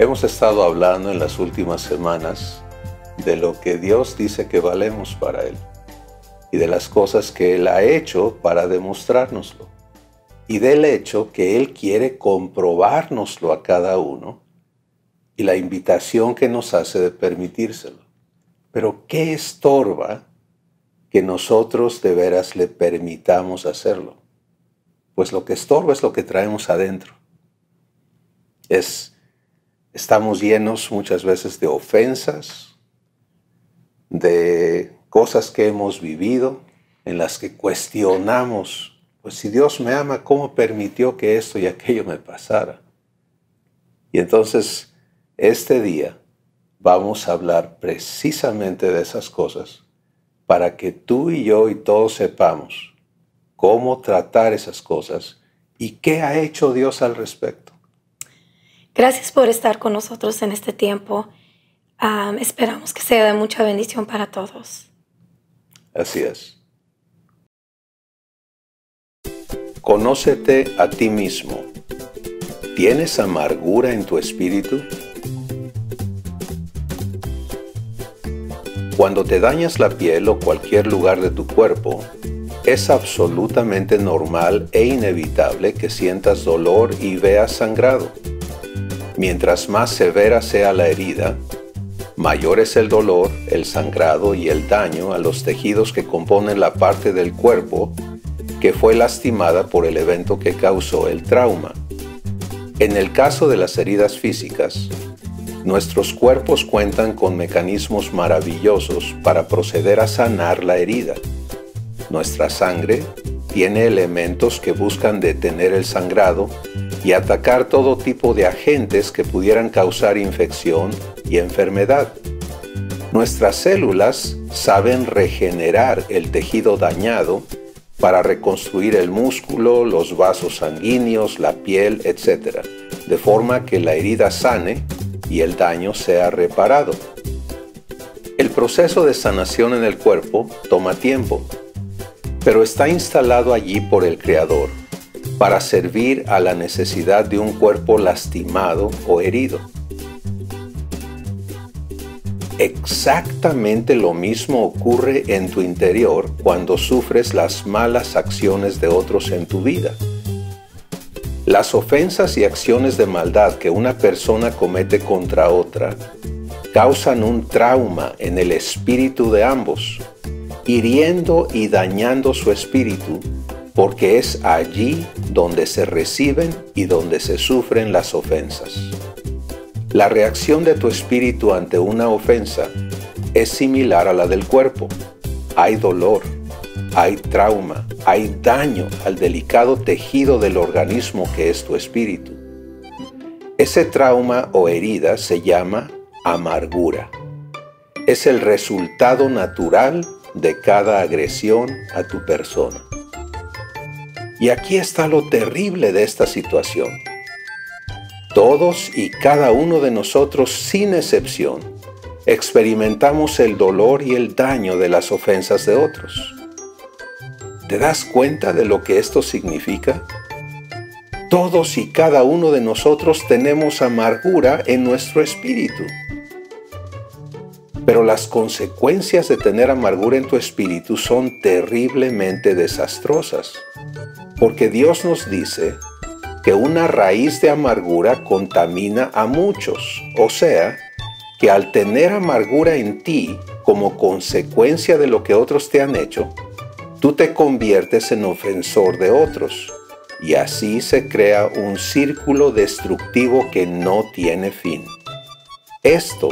Hemos estado hablando en las últimas semanas de lo que Dios dice que valemos para Él y de las cosas que Él ha hecho para demostrárnoslo y del hecho que Él quiere comprobárnoslo a cada uno y la invitación que nos hace de permitírselo. Pero ¿qué estorba que nosotros de veras le permitamos hacerlo? Pues lo que estorba es lo que traemos adentro. Estamos llenos muchas veces de ofensas, de cosas que hemos vivido, en las que cuestionamos, pues si Dios me ama, ¿cómo permitió que esto y aquello me pasara? Y entonces, este día vamos a hablar precisamente de esas cosas, para que tú y yo y todos sepamos cómo tratar esas cosas y qué ha hecho Dios al respecto. Gracias por estar con nosotros en este tiempo. Esperamos que sea de mucha bendición para todos. Así es. Conócete a ti mismo. ¿Tienes amargura en tu espíritu? Cuando te dañas la piel o cualquier lugar de tu cuerpo, es absolutamente normal e inevitable que sientas dolor y veas sangrado. Mientras más severa sea la herida, mayor es el dolor, el sangrado y el daño a los tejidos que componen la parte del cuerpo que fue lastimada por el evento que causó el trauma. En el caso de las heridas físicas, nuestros cuerpos cuentan con mecanismos maravillosos para proceder a sanar la herida. Nuestra sangre tiene elementos que buscan detener el sangrado y atacar todo tipo de agentes que pudieran causar infección y enfermedad. Nuestras células saben regenerar el tejido dañado para reconstruir el músculo, los vasos sanguíneos, la piel, etc., de forma que la herida sane y el daño sea reparado. El proceso de sanación en el cuerpo toma tiempo, pero está instalado allí por el Creador para servir a la necesidad de un cuerpo lastimado o herido. Exactamente lo mismo ocurre en tu interior cuando sufres las malas acciones de otros en tu vida. Las ofensas y acciones de maldad que una persona comete contra otra causan un trauma en el espíritu de ambos, hiriendo y dañando su espíritu, porque es allí donde se reciben y donde se sufren las ofensas. La reacción de tu espíritu ante una ofensa es similar a la del cuerpo. Hay dolor, hay trauma, hay daño al delicado tejido del organismo que es tu espíritu. Ese trauma o herida se llama amargura. Es el resultado natural de cada agresión a tu persona. Y aquí está lo terrible de esta situación. Todos y cada uno de nosotros, sin excepción, experimentamos el dolor y el daño de las ofensas de otros. ¿Te das cuenta de lo que esto significa? Todos y cada uno de nosotros tenemos amargura en nuestro espíritu. Pero las consecuencias de tener amargura en tu espíritu son terriblemente desastrosas, porque Dios nos dice que una raíz de amargura contamina a muchos, o sea, que al tener amargura en ti como consecuencia de lo que otros te han hecho, tú te conviertes en ofensor de otros, y así se crea un círculo destructivo que no tiene fin. Esto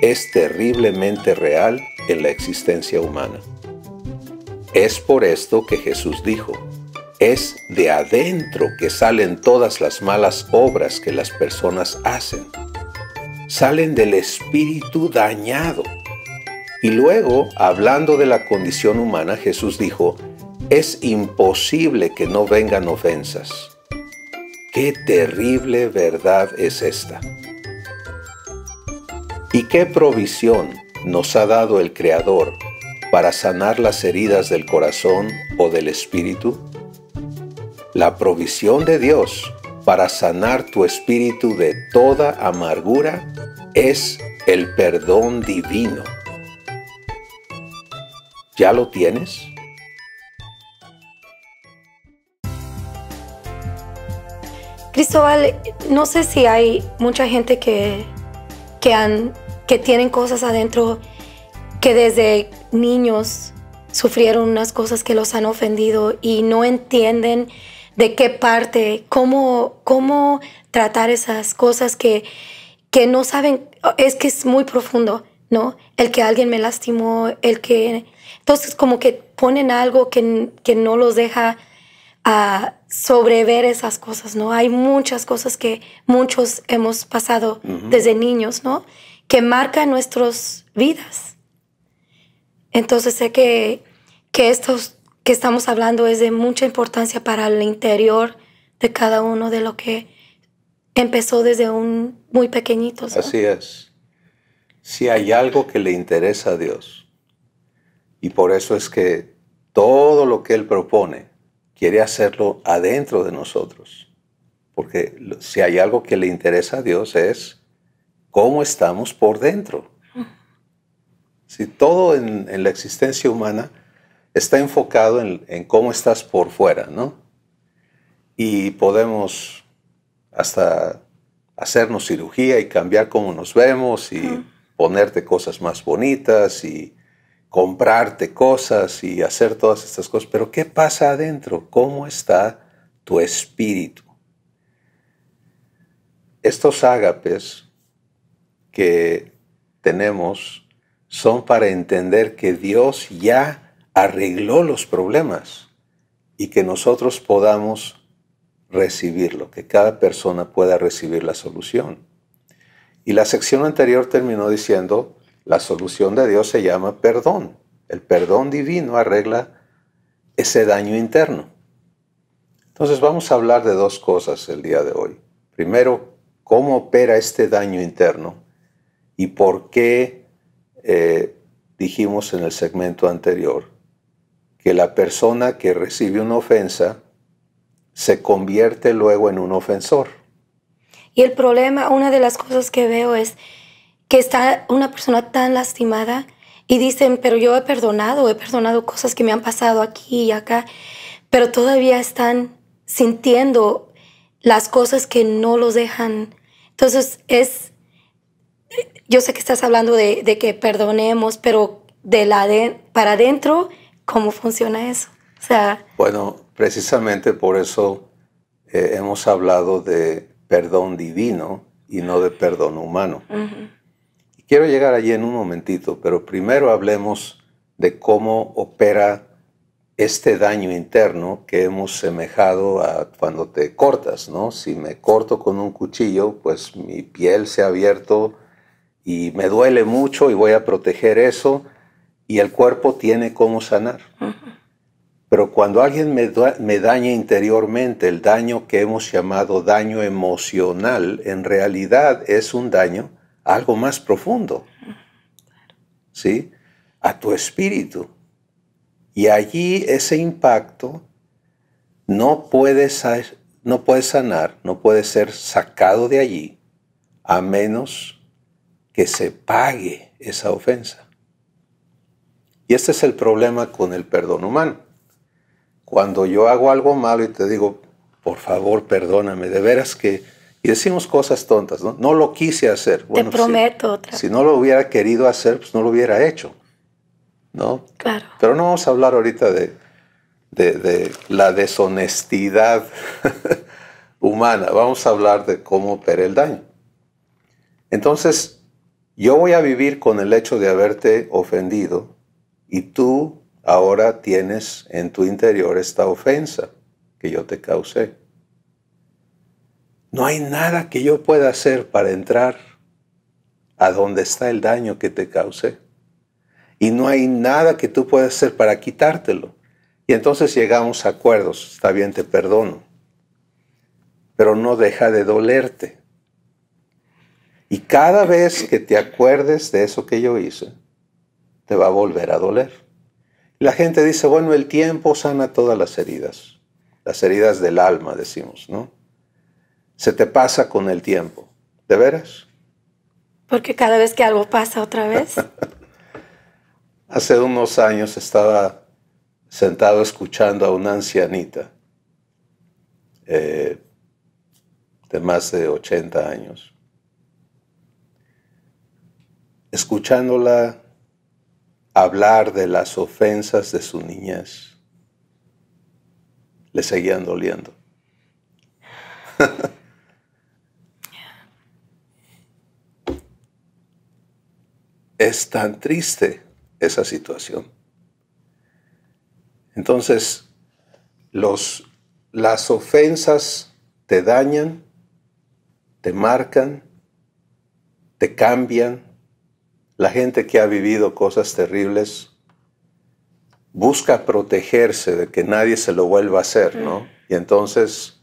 es terriblemente real en la existencia humana. Es por esto que Jesús dijo: es de adentro que salen todas las malas obras que las personas hacen. Salen del espíritu dañado. Y luego, hablando de la condición humana, Jesús dijo: es imposible que no vengan ofensas. ¡Qué terrible verdad es esta! ¿Y qué provisión nos ha dado el Creador para sanar las heridas del corazón o del espíritu? La provisión de Dios para sanar tu espíritu de toda amargura es el perdón divino. ¿Ya lo tienes? Cristóbal, no sé si hay mucha gente que tienen cosas adentro que desde niños sufrieron unas cosas que los han ofendido y no entienden de qué parte, cómo tratar esas cosas que no saben. Es que es muy profundo, ¿no? El que alguien me lastimó, entonces como que ponen algo que no los deja sobrever esas cosas, ¿no? Hay muchas cosas que muchos hemos pasado desde niños, ¿no? Que marcan nuestras vidas. Entonces sé que estos que estamos hablando es de mucha importancia para el interior de cada uno, de lo que empezó desde muy pequeñitos, ¿no? Así es. Si hay algo que le interesa a Dios, y por eso es que todo lo que Él propone quiere hacerlo adentro de nosotros. Porque si hay algo que le interesa a Dios es cómo estamos por dentro. Si todo en la existencia humana está enfocado en cómo estás por fuera, ¿no? Y podemos hasta hacernos cirugía y cambiar cómo nos vemos y ponerte cosas más bonitas y comprarte cosas y hacer todas estas cosas. Pero ¿qué pasa adentro? ¿Cómo está tu espíritu? Estos ágapes que tenemos son para entender que Dios ya arregló los problemas y que nosotros podamos recibirlo, que cada persona pueda recibir la solución. Y la sección anterior terminó diciendo, la solución de Dios se llama perdón. El perdón divino arregla ese daño interno. Entonces vamos a hablar de dos cosas el día de hoy. Primero, cómo opera este daño interno y por qué dijimos en el segmento anterior que la persona que recibe una ofensa se convierte luego en un ofensor. Y el problema, una de las cosas que veo es que está una persona tan lastimada y dicen, pero yo he perdonado cosas que me han pasado aquí y acá, pero todavía están sintiendo las cosas que no los dejan. Entonces yo sé que estás hablando de que perdonemos, pero para adentro, ¿cómo funciona eso? O sea, bueno, precisamente por eso hemos hablado de perdón divino y no de perdón humano. Quiero llegar allí en un momentito, pero primero hablemos de cómo opera este daño interno que hemos semejado a cuando te cortas, ¿no? Si me corto con un cuchillo, pues mi piel se ha abierto y me duele mucho y voy a proteger eso y el cuerpo tiene cómo sanar. Pero cuando alguien me daña interiormente, el daño que hemos llamado daño emocional, en realidad es un daño a algo más profundo, ¿sí? A tu espíritu. Y allí ese impacto no puede sanar, no puede ser sacado de allí, a menos que se pague esa ofensa. Y este es el problema con el perdón humano. Cuando yo hago algo malo y te digo, por favor, perdóname, de veras que... Y decimos cosas tontas, ¿no? No lo quise hacer. Bueno, te prometo otra. Si no lo hubiera querido hacer, pues no lo hubiera hecho, ¿no? Claro. Pero no vamos a hablar ahorita de la deshonestidad humana. Vamos a hablar de cómo opera el daño. Entonces, yo voy a vivir con el hecho de haberte ofendido y tú ahora tienes en tu interior esta ofensa que yo te causé. No hay nada que yo pueda hacer para entrar a donde está el daño que te causé. Y no hay nada que tú puedas hacer para quitártelo. Y entonces llegamos a acuerdos. Está bien, te perdono. Pero no deja de dolerte. Y cada vez que te acuerdes de eso que yo hice, te va a volver a doler. La gente dice, bueno, el tiempo sana todas las heridas del alma, decimos, ¿no? se te pasa con el tiempo. ¿De veras? Porque cada vez que algo pasa otra vez. Hace unos años estaba sentado escuchando a una ancianita de más de 80 años. Escuchándola hablar de las ofensas de su niñez, le seguían doliendo. Es tan triste esa situación. Entonces, las ofensas te dañan, te marcan, te cambian. La gente que ha vivido cosas terribles busca protegerse de que nadie se lo vuelva a hacer, ¿no? Y entonces,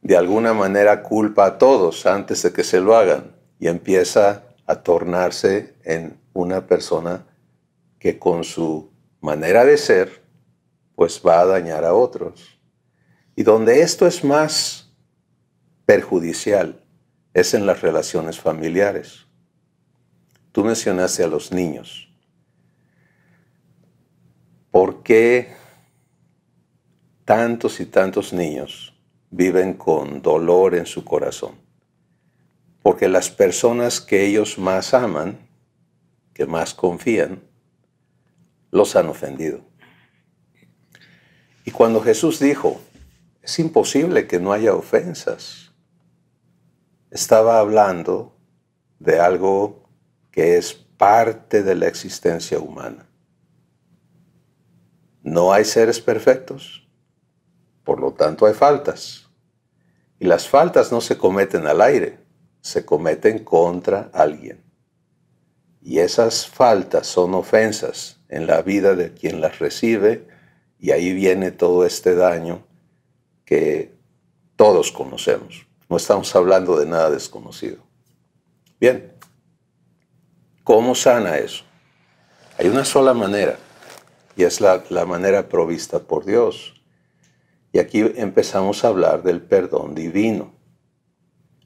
de alguna manera, culpa a todos antes de que se lo hagan y empieza a tornarse en una persona que con su manera de ser, pues va a dañar a otros. Y donde esto es más perjudicial es en las relaciones familiares. Tú mencionaste a los niños. ¿Por qué tantos y tantos niños viven con dolor en su corazón? Porque las personas que ellos más aman, que más confían, los han ofendido. Y cuando Jesús dijo, es imposible que no haya ofensas, estaba hablando de algo que es parte de la existencia humana. No hay seres perfectos, por lo tanto hay faltas. Y las faltas no se cometen al aire, se cometen contra alguien. Y esas faltas son ofensas en la vida de quien las recibe, y ahí viene todo este daño que todos conocemos. No estamos hablando de nada desconocido. Bien, ¿cómo sana eso? Hay una sola manera, y es la manera provista por Dios. Y aquí empezamos a hablar del perdón divino.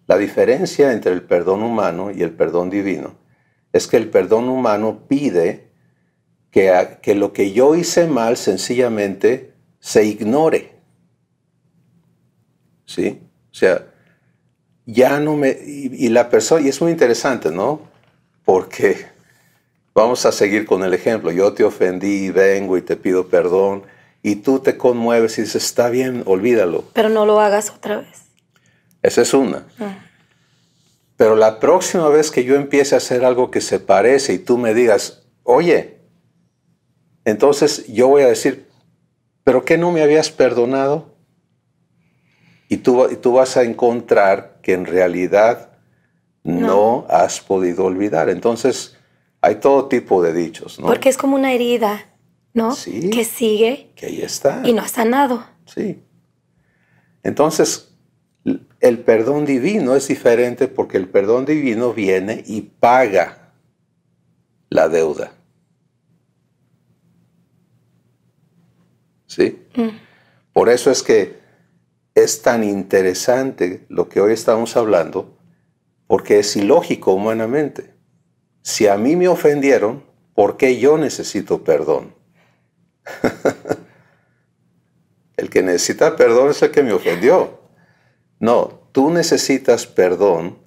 La diferencia entre el perdón humano y el perdón divino es que el perdón humano pide que lo que yo hice mal sencillamente se ignore. ¿Sí? O sea, ya no me... Y la persona, y es muy interesante, ¿no? Porque vamos a seguir con el ejemplo. Yo te ofendí, vengo y te pido perdón, y tú te conmueves y dices, está bien, olvídalo. Pero no lo hagas otra vez. Esa es una. Pero la próxima vez que yo empiece a hacer algo que se parece y tú me digas, oye, entonces yo voy a decir, ¿pero qué no me habías perdonado? Y tú vas a encontrar que en realidad no has podido olvidar. Entonces hay todo tipo de dichos, ¿no? Porque es como una herida, ¿no? Sí. Que sigue. Que ahí está. Y no ha sanado. Sí. Entonces, el perdón divino es diferente porque el perdón divino viene y paga la deuda. ¿Sí? Por eso es que es tan interesante lo que hoy estamos hablando, porque es ilógico humanamente. Si a mí me ofendieron, ¿por qué yo necesito perdón? El que necesita perdón es el que me ofendió. No, tú necesitas perdón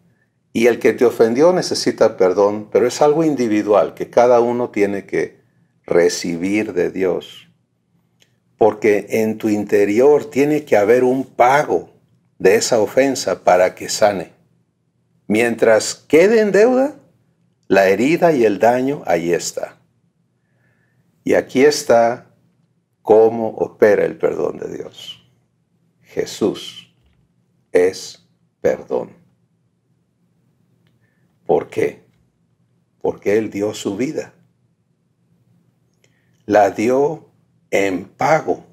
y el que te ofendió necesita perdón, pero es algo individual que cada uno tiene que recibir de Dios. Porque en tu interior tiene que haber un pago de esa ofensa para que sane. Mientras quede en deuda, la herida y el daño ahí está. Y aquí está cómo opera el perdón de Dios. Jesús es perdón. ¿Por qué? Porque Él dio su vida. La dio en pago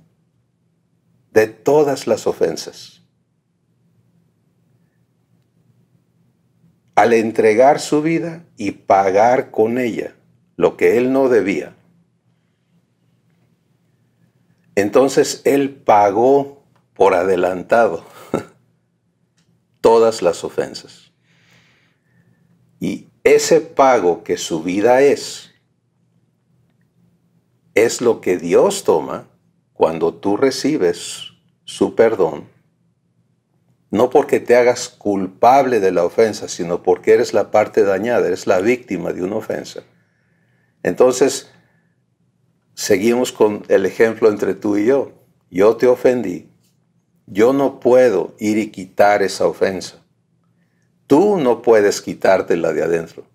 de todas las ofensas. Al entregar su vida y pagar con ella lo que Él no debía, entonces Él pagó por adelantado todas las ofensas. Y ese pago que su vida es lo que Dios toma cuando tú recibes su perdón, no porque te hagas culpable de la ofensa, sino porque eres la parte dañada, eres la víctima de una ofensa. Entonces, seguimos con el ejemplo entre tú y yo. Yo te ofendí. Yo no puedo ir y quitar esa ofensa. Tú no puedes quitártela de adentro.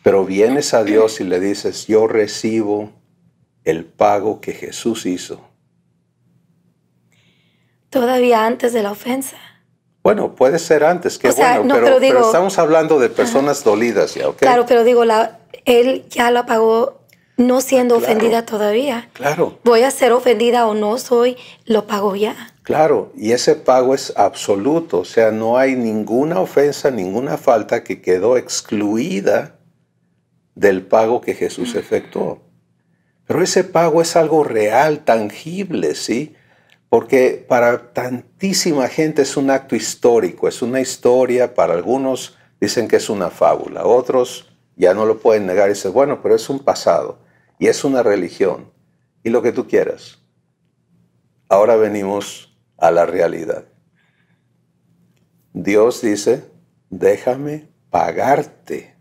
Pero vienes a Dios y le dices, yo recibo el pago que Jesús hizo. Todavía antes de la ofensa. Bueno, puede ser antes, qué bueno, no, pero estamos hablando de personas dolidas ya, ¿ok? Claro, pero digo, él ya la pagó no siendo ofendida todavía. Claro. Voy a ser ofendida o no soy, lo pagó ya. Claro, y ese pago es absoluto, o sea, no hay ninguna ofensa, ninguna falta que quedó excluida del pago que Jesús efectuó. Pero ese pago es algo real, tangible, ¿sí? Porque para tantísima gente es un acto histórico, es una historia, para algunos dicen que es una fábula, otros ya no lo pueden negar y dicen, bueno, pero es un pasado y es una religión y lo que tú quieras. Ahora venimos a la realidad. Dios dice, déjame pagarte.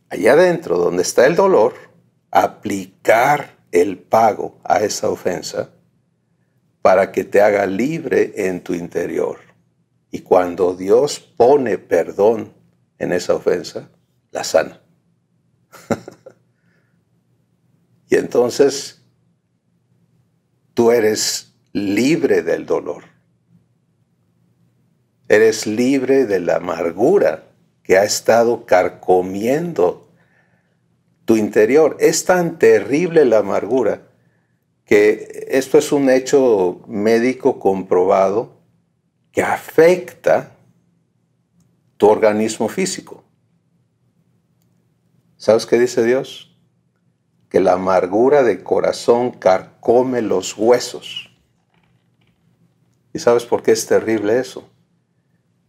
Allá adentro, donde está el dolor, aplicar el pago a esa ofensa para que te haga libre en tu interior. Y cuando Dios pone perdón en esa ofensa, la sana. Y entonces tú eres libre del dolor. Eres libre de la amargura que ha estado carcomiendo tu interior. Es tan terrible la amargura que esto es un hecho médico comprobado que afecta tu organismo físico. ¿Sabes qué dice Dios? Que la amargura de corazón carcome los huesos. ¿Y sabes por qué es terrible eso?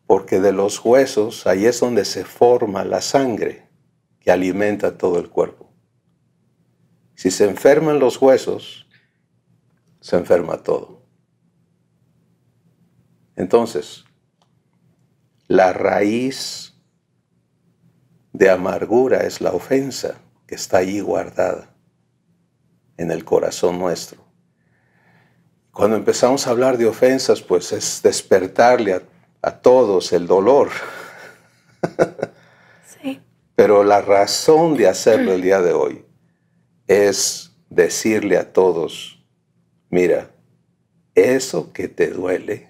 Porque de los huesos, ahí es donde se forma la sangre que alimenta todo el cuerpo. Si se enferman los huesos, se enferma todo. Entonces, la raíz de amargura es la ofensa que está allí guardada en el corazón nuestro. Cuando empezamos a hablar de ofensas, pues es despertarle a todos el dolor. Sí. Pero la razón de hacerlo el día de hoy es decirle a todos, mira, eso que te duele,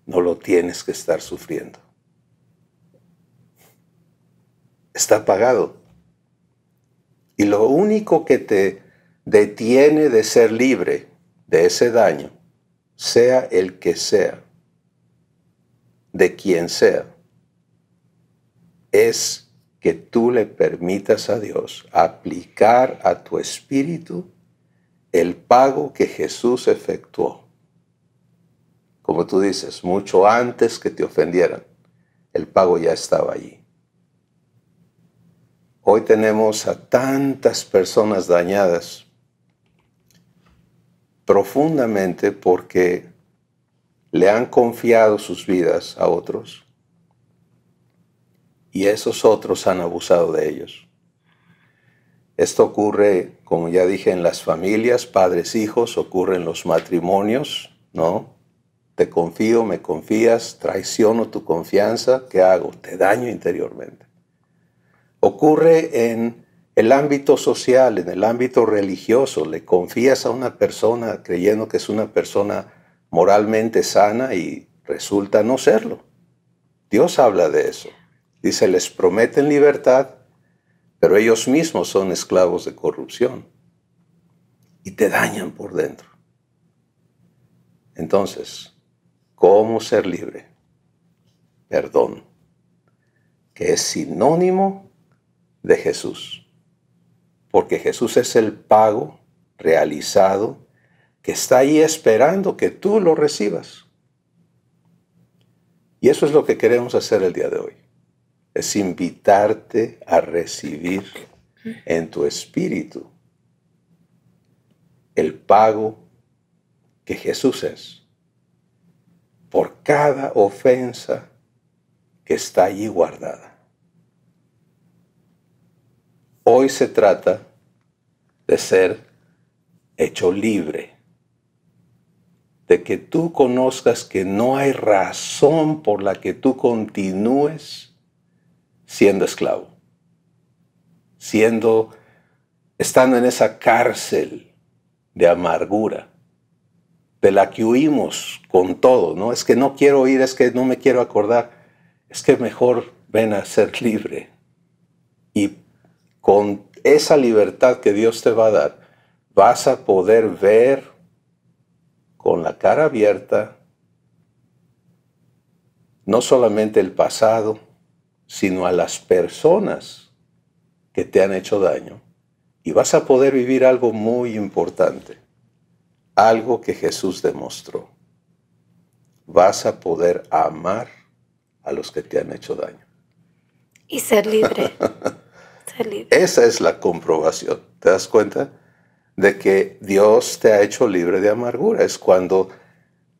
no lo tienes que estar sufriendo. Está pagado. Y lo único que te detiene de ser libre de ese daño, sea el que sea, de quien sea, es que tú le permitas a Dios aplicar a tu espíritu el pago que Jesús efectuó. Como tú dices, mucho antes que te ofendieran, el pago ya estaba allí. Hoy tenemos a tantas personas dañadas profundamente porque le han confiado sus vidas a otros y esos otros han abusado de ellos. Esto ocurre, como ya dije, en las familias, padres, hijos, ocurre en los matrimonios, ¿no? Te confío, me confías, traiciono tu confianza, ¿qué hago? Te daño interiormente. Ocurre en el ámbito social, en el ámbito religioso, le confías a una persona creyendo que es una persona moralmente sana y resulta no serlo. Dios habla de eso. Dice, les prometen libertad, pero ellos mismos son esclavos de corrupción y te dañan por dentro. Entonces, ¿cómo ser libre? Perdón, que es sinónimo de Jesús, porque Jesús es el pago realizado que está ahí esperando que tú lo recibas. Y eso es lo que queremos hacer el día de hoy. Es invitarte a recibir en tu espíritu el pago que Jesús es por cada ofensa que está allí guardada. Hoy se trata de ser hecho libre, de que tú conozcas que no hay razón por la que tú continúes siendo esclavo, estando en esa cárcel de amargura, de la que huimos con todo, ¿no? Es que no quiero oír, es que no me quiero acordar, es que mejor ven a ser libre. Y con esa libertad que Dios te va a dar, vas a poder ver con la cara abierta no solamente el pasado, sino a las personas que te han hecho daño. Y vas a poder vivir algo muy importante, algo que Jesús demostró. Vas a poder amar a los que te han hecho daño. Y ser libre. Ser libre. Esa es la comprobación. ¿Te das cuenta? De que Dios te ha hecho libre de amargura. Es cuando,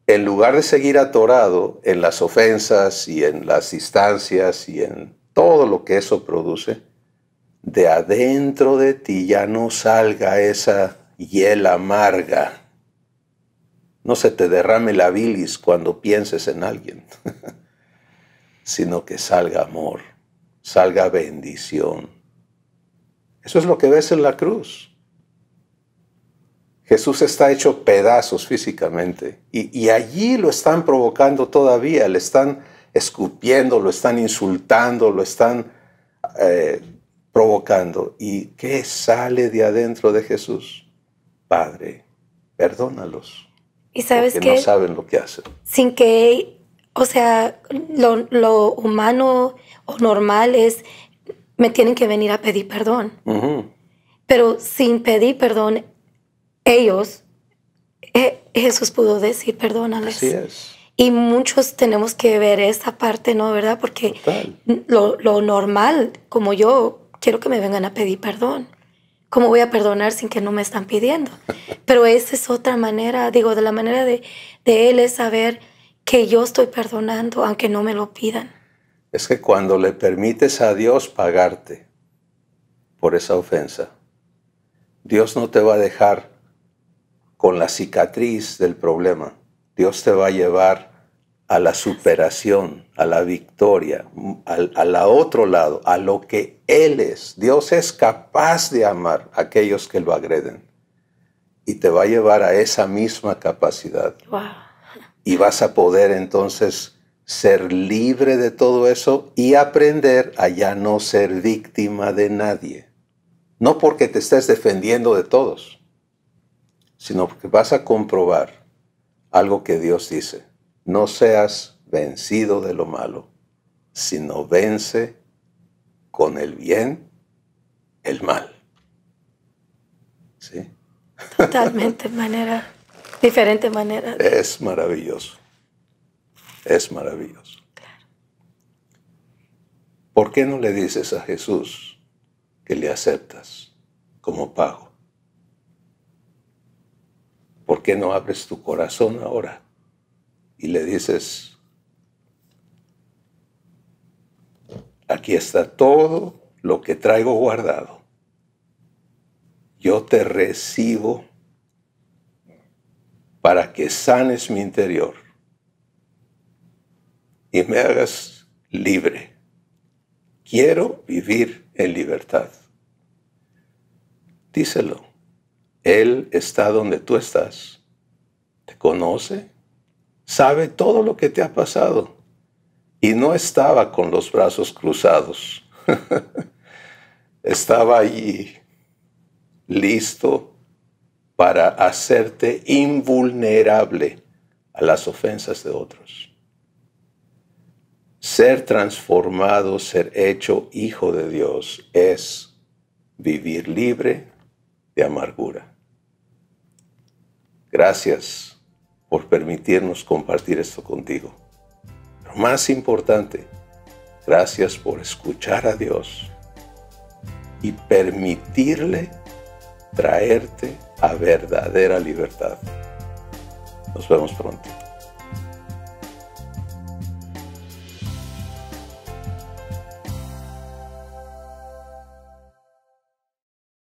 en lugar de seguir atorado en las ofensas y en las distancias y en todo lo que eso produce, de adentro de ti ya no salga esa hiel amarga. No se te derrame la bilis cuando pienses en alguien, sino que salga amor, salga bendición. Eso es lo que ves en la cruz. Jesús está hecho pedazos físicamente y allí lo están provocando todavía, le están escupiendo, lo están insultando, lo están provocando. ¿Y qué sale de adentro de Jesús? Padre, perdónalos. Y sabes porque no saben lo que hacen. Sin que, o sea, lo humano o normal es, me tienen que venir a pedir perdón. Uh-huh. Pero sin pedir perdón, Jesús pudo decir perdónales. Así es. Y muchos tenemos que ver esa parte, ¿no? ¿Verdad? Porque lo normal, como yo, quiero que me vengan a pedir perdón. ¿Cómo voy a perdonar sin que no me están pidiendo? Pero esa es otra manera, digo, de la manera de Él es saber que yo estoy perdonando, aunque no me lo pidan. Es que cuando le permites a Dios pagarte por esa ofensa, Dios no te va a dejar con la cicatriz del problema. Dios te va a llevar a la superación, a la victoria, al otro lado, a lo que Él es. Dios es capaz de amar a aquellos que lo agreden. Y te va a llevar a esa misma capacidad. Wow. Y vas a poder entonces ser libre de todo eso y aprender a ya no ser víctima de nadie. No porque te estés defendiendo de todos, sino porque vas a comprobar algo que Dios dice. No seas vencido de lo malo, sino vence con el bien el mal. ¿Sí? Totalmente diferente manera. Es maravilloso. Es maravilloso. Claro. ¿Por qué no le dices a Jesús que le aceptas como pago? ¿Por qué no abres tu corazón ahora y le dices, aquí está todo lo que traigo guardado? Yo te recibo para que sanes mi interior y me hagas libre. Quiero vivir en libertad. Díselo. Él está donde tú estás. Te conoce. Sabe todo lo que te ha pasado. Y no estaba con los brazos cruzados. Estaba allí, listo para hacerte invulnerable a las ofensas de otros. Ser transformado, ser hecho hijo de Dios es vivir libre de amargura. Gracias por permitirnos compartir esto contigo. Pero más importante, gracias por escuchar a Dios y permitirle traerte a verdadera libertad. Nos vemos pronto.